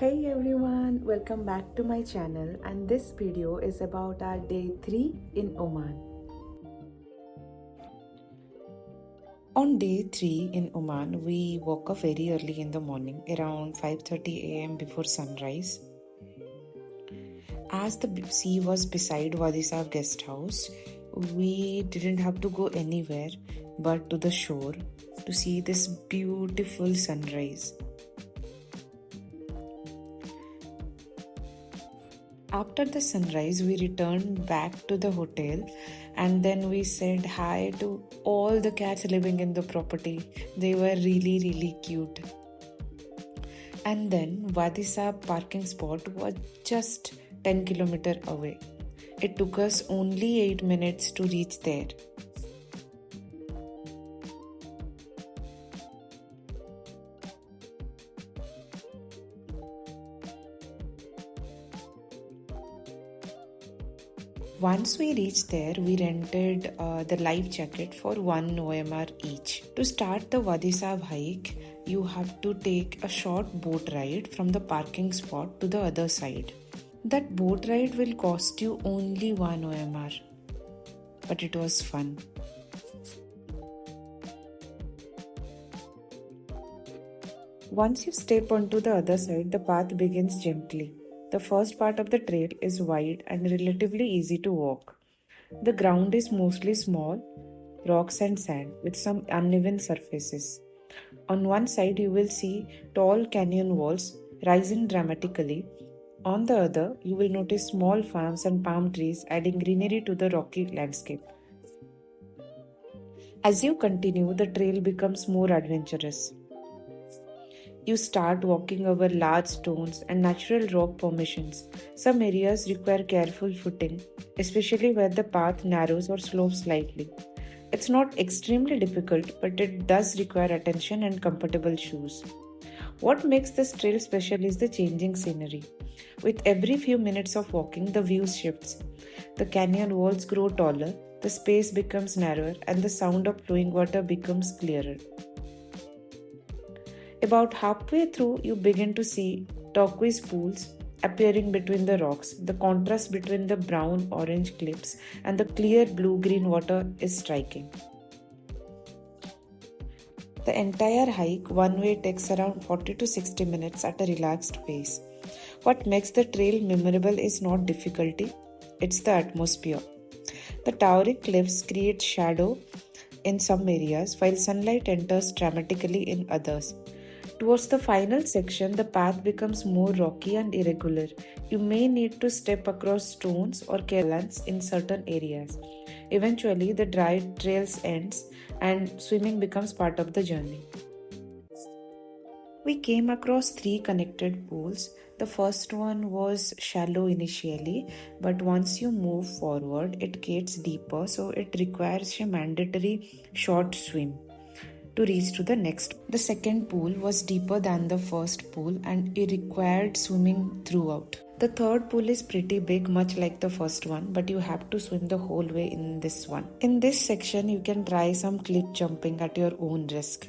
Hey everyone, welcome back to my channel, and this video is about our day 3 in Oman. On day 3 in Oman, we woke up very early in the morning, around 5:30 a.m. before sunrise. As the sea was beside Wadi Shab guest house, we didn't have to go anywhere but to the shore to see this beautiful sunrise. After the sunrise, we returned back to the hotel and then we said hi to all the cats living in the property. They were really cute. And then Wadi Shab parking spot was just 10 kilometers away. It took us only 8 minutes to reach there. Once we reached there, we rented the life jacket for 1 OMR each. To start the Wadi Shab hike, you have to take a short boat ride from the parking spot to the other side. That boat ride will cost you only 1 OMR, but it was fun. Once you step onto the other side, the path begins gently. The first part of the trail is wide and relatively easy to walk. The ground is mostly small rocks and sand with some uneven surfaces. On one side, you will see tall canyon walls rising dramatically. On the other, you will notice small farms and palm trees adding greenery to the rocky landscape. As you continue, the trail becomes more adventurous. You start walking over large stones and natural rock formations. Some areas require careful footing, especially where the path narrows or slopes slightly. It's not extremely difficult, but it does require attention and comfortable shoes. What makes this trail special is the changing scenery. With every few minutes of walking, the view shifts. The canyon walls grow taller, the space becomes narrower, and the sound of flowing water becomes clearer. About halfway through, you begin to see turquoise pools appearing between the rocks. The contrast between the brown-orange cliffs and the clear blue-green water is striking. The entire hike, one way, takes around 40 to 60 minutes at a relaxed pace. What makes the trail memorable is not difficulty, it's the atmosphere. The towering cliffs create shadow in some areas, while sunlight enters dramatically in others. Towards the final section, the path becomes more rocky and irregular. You may need to step across stones or balance in certain areas. Eventually, the dry trail ends and swimming becomes part of the journey. We came across 3 connected pools. The first one was shallow initially, but once you move forward, it gets deeper, so it requires a mandatory short swim to reach to the next. The second pool was deeper than the first pool and it required swimming throughout. The third pool is pretty big, much like the first one, but you have to swim the whole way in this one. In this section, you can try some cliff jumping at your own risk,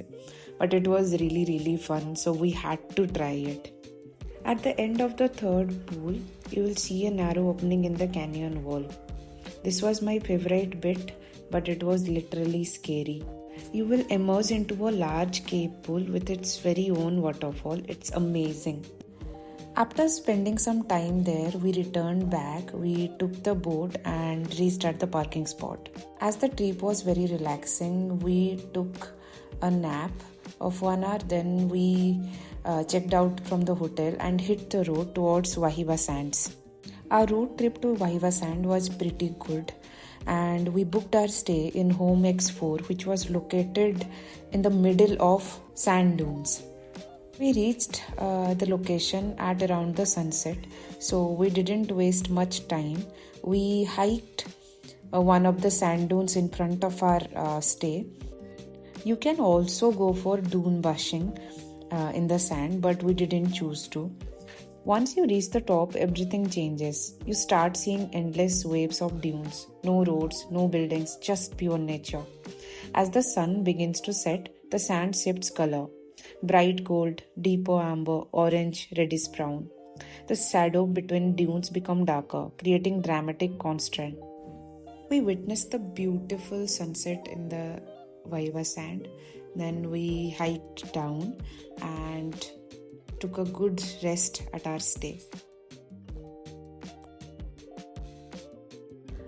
but it was really fun, so we had to try it. At the end of the third pool, you will see a narrow opening in the canyon wall. This was my favorite bit, but it was literally scary. You will emerge into a large cave pool with its very own waterfall. It's amazing. After spending some time there, we returned back. We took the boat and reached at the parking spot. As the trip was very relaxing, we took a nap of 1 hour. Then we checked out from the hotel and hit the road towards Wahiba Sands. Our road trip to Wahiba Sands was pretty good, and we booked our stay in Home X4, which was located in the middle of sand dunes. We reached the location at around the sunset, so we didn't waste much time. We hiked one of the sand dunes in front of our stay. You can also go for dune bashing in the sand, but we didn't choose to. Once you reach the top, everything changes. You start seeing endless waves of dunes. No roads, no buildings, just pure nature. As the sun begins to set, the sand shifts color. bright gold, deeper amber, orange, reddish brown. The shadow between dunes become darker, creating dramatic contrast. We witnessed the beautiful sunset in the Wahiba Sand. Then we hiked down and took a good rest at our stay.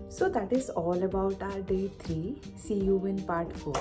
So that is all about our day 3. See you in part 4.